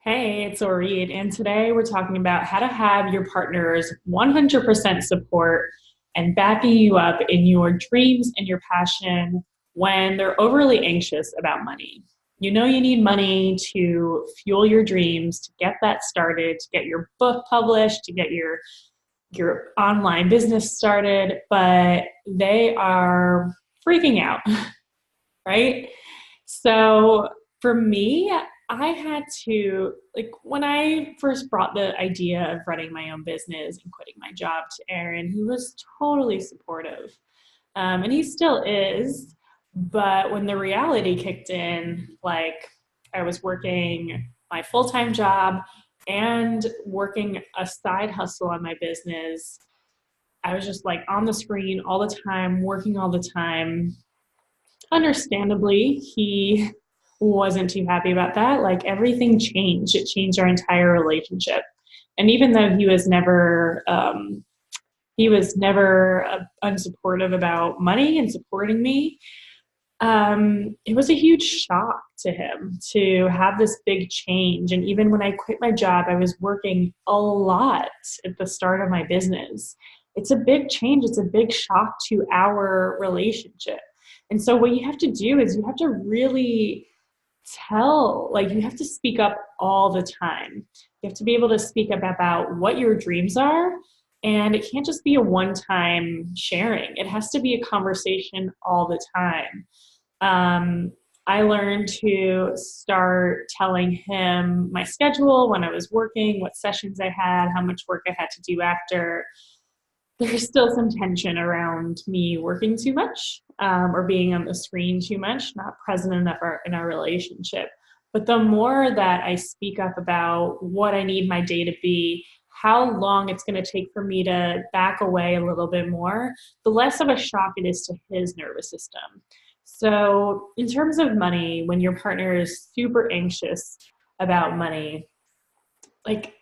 Hey, it's Oreed, and today we're talking about how to have your partner's 100% support and backing you up in your dreams and your passion when they're overly anxious about money. You know, you need money to fuel your dreams, to get that started, to get your book published, to get your online business started, but they are freaking out, right? So for me, I had to, like, when I first brought the idea of running my own business and quitting my job to Aaron, he was totally supportive. And he still is. But when the reality kicked in, like, I was working my full time job and working a side hustle on my business. I was just like on the screen all the time, working all the time. Understandably, he wasn't too happy about that. Like everything changed. It changed our entire relationship. And even though he was never unsupportive about money and supporting me, it was a huge shock to him to have this big change. And even when I quit my job, I was working a lot at the start of my business. It's a big change. It's a big shock to our relationship. And so, what you have to do is you have to really you have to speak up all the time. You have to be able to speak up about what your dreams are. And it can't just be a one time sharing, it has to be a conversation all the time. um, I learned to start telling him my schedule when I was working, what sessions I had, how much work I had to do after. There's still some tension around me working too much, or being on the screen too much, not present enough in our relationship. But the more that I speak up about what I need my day to be, how long it's going to take for me to back away a little bit more, the less of a shock it is to his nervous system. So, in terms of money, when your partner is super anxious about money, like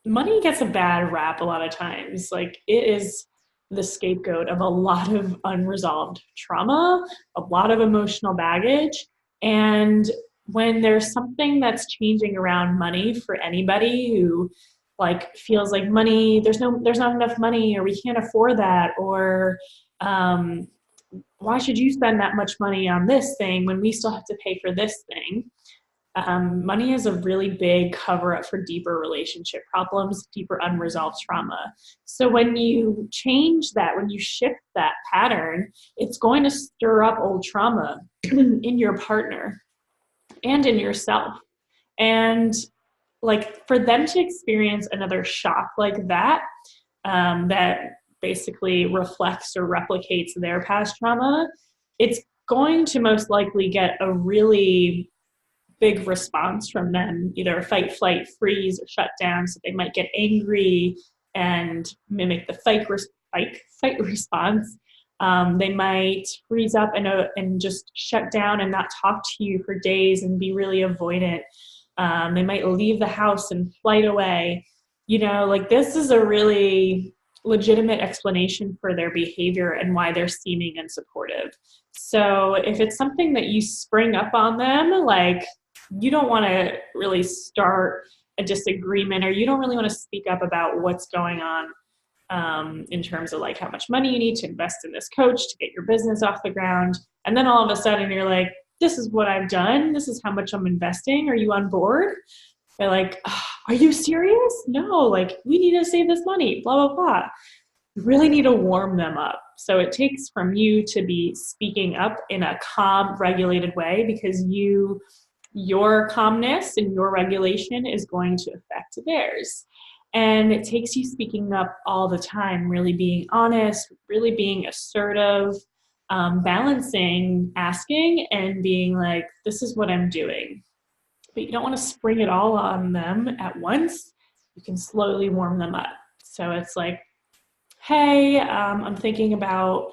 money gets a bad rap a lot of times. Like it is the scapegoat of a lot of unresolved trauma, a lot of emotional baggage. And when there's something that's changing around money for anybody who like feels like money, there's not enough money, or we can't afford that, or um, why should you spend that much money on this thing when we still have to pay for this thing? Money is a really big cover up for deeper relationship problems, deeper unresolved trauma. So when you change that, when you shift that pattern, it's going to stir up old trauma in your partner and in yourself. And like for them to experience another shock like that, that basically reflects or replicates their past trauma, it's going to most likely get a really big response from them, either fight, flight, freeze, or shut down. So they might get angry and mimic the fight response. They might freeze up and just shut down and not talk to you for days and be really avoidant. They might leave the house and flight away. You know, like this is a really legitimate explanation for their behavior and why they're seeming unsupportive. So if it's something that you spring up on them, like you don't want to really start a disagreement, or you don't really want to speak up about what's going on, in terms of like how much money you need to invest in this coach to get your business off the ground. And then all of a sudden you're like, this is what I've done. This is how much I'm investing. Are you on board? They're like, oh, are you serious? No, like we need to save this money, blah, blah, blah. You really need to warm them up. So it takes from you to be speaking up in a calm, regulated way, because your calmness and your regulation is going to affect theirs. And it takes you speaking up all the time, really being honest, really being assertive, balancing asking and being like, this is what I'm doing. But you don't want to spring it all on them at once. You can slowly warm them up. So it's like, hey, I'm thinking about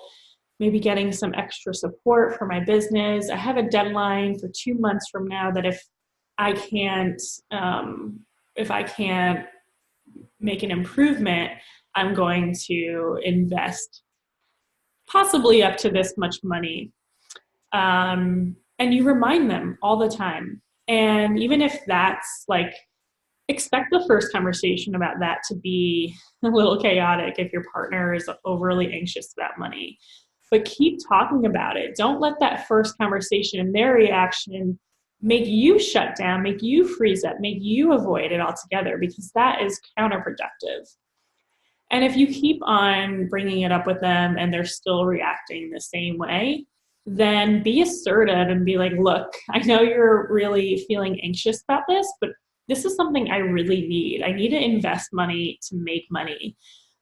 maybe getting some extra support for my business. I have a deadline for 2 months from now that I can't, if I can't make an improvement, I'm going to invest possibly up to this much money. And you remind them all the time. And even if that's like, expect the first conversation about that to be a little chaotic if your partner is overly anxious about money. But keep talking about it. Don't let that first conversation and their reaction make you shut down, make you freeze up, make you avoid it altogether, because that is counterproductive. And if you keep on bringing it up with them and they're still reacting the same way, then be assertive and be like, look, I know you're really feeling anxious about this, but this is something I really need. I need to invest money to make money.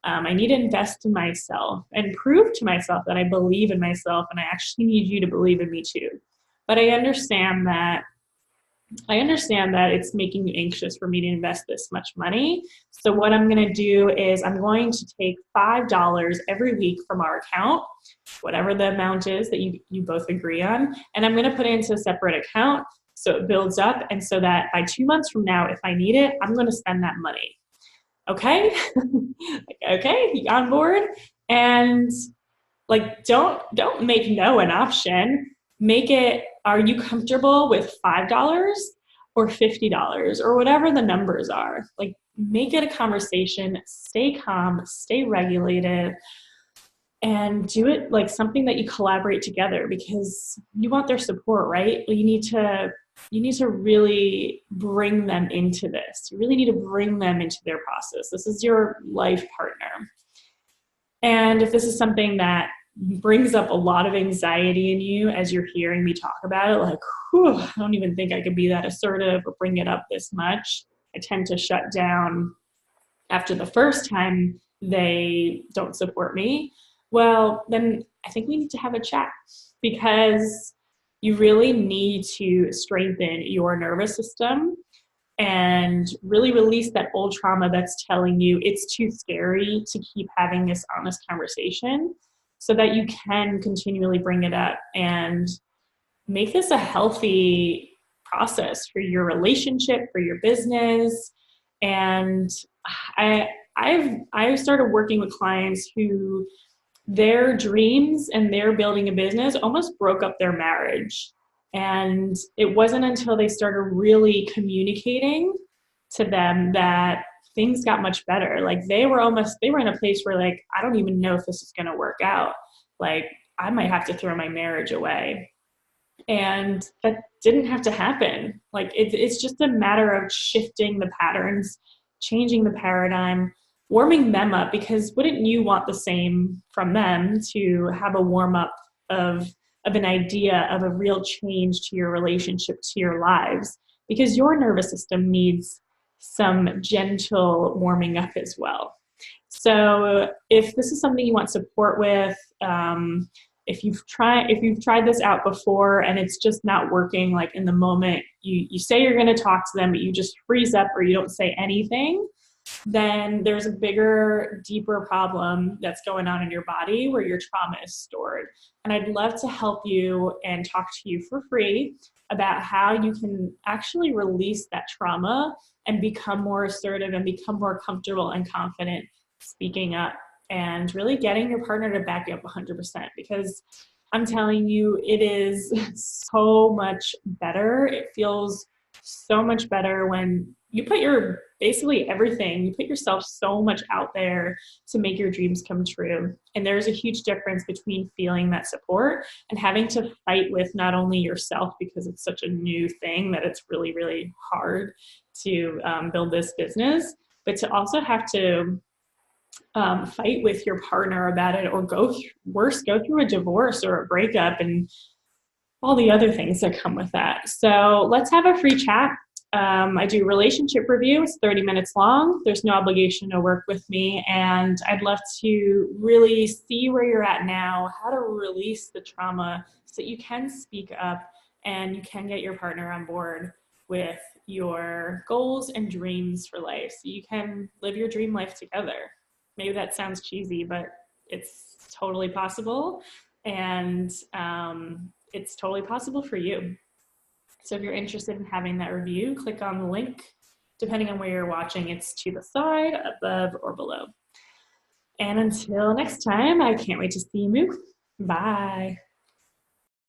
I need to invest in myself and prove to myself that I believe in myself, and I actually need you to believe in me too. But I understand that it's making you anxious for me to invest this much money. So what I'm going to do is I'm going to take $5 every week from our account, whatever the amount is that you both agree on, and I'm going to put it into a separate account so it builds up, and so that by 2 months from now, if I need it, I'm going to spend that money. Okay? Okay, you on board? And like, don't make no an option. Make it, are you comfortable with $5 or $50 or whatever the numbers are? Like, make it a conversation, stay calm, stay regulated, and do it like something that you collaborate together, because you want their support, right? You need to really bring them into this. You really need to bring them into their process. This is your life partner. And if this is something that brings up a lot of anxiety in you as you're hearing me talk about it, like, whew, I don't even think I could be that assertive or bring it up this much. I tend to shut down after the first time they don't support me. Well, then I think we need to have a chat, because you really need to strengthen your nervous system and really release that old trauma that's telling you it's too scary to keep having this honest conversation, so that you can continually bring it up and make this a healthy process for your relationship, for your business. And I've started working with clients who their dreams and their building a business almost broke up their marriage. And it wasn't until they started really communicating to them that things got much better. Like, they were in a place where, like, I don't even know if this is going to work out. Like, I might have to throw my marriage away. And that didn't have to happen. Like, it's just a matter of shifting the patterns, changing the paradigm, warming them up, because wouldn't you want the same from them, to have a warm up of an idea of a real change to your relationship, to your lives, because your nervous system needs some gentle warming up as well. So if this is something you want support with, if you've tried this out before and it's just not working, like in the moment you say you're going to talk to them, but you just freeze up or you don't say anything, then there's a bigger, deeper problem that's going on in your body where your trauma is stored. And I'd love to help you and talk to you for free about how you can actually release that trauma and become more assertive and become more comfortable and confident speaking up, and really getting your partner to back you up 100%. Because I'm telling you, it is so much better. It feels so much better when you put basically everything, you put yourself so much out there to make your dreams come true. And there's a huge difference between feeling that support and having to fight with not only yourself, because it's such a new thing that it's really, really hard to build this business, but to also have to fight with your partner about it, or go through a divorce or a breakup and all the other things that come with that. So let's have a free chat. I do relationship review. It's 30 minutes long. There's no obligation to work with me. And I'd love to really see where you're at now, how to release the trauma so that you can speak up and you can get your partner on board with your goals and dreams for life, so you can live your dream life together. Maybe that sounds cheesy, but it's totally possible. And it's totally possible for you. So if you're interested in having that review, click on the link. Depending on where you're watching, it's to the side, above, or below. And until next time, I can't wait to see you move. Bye.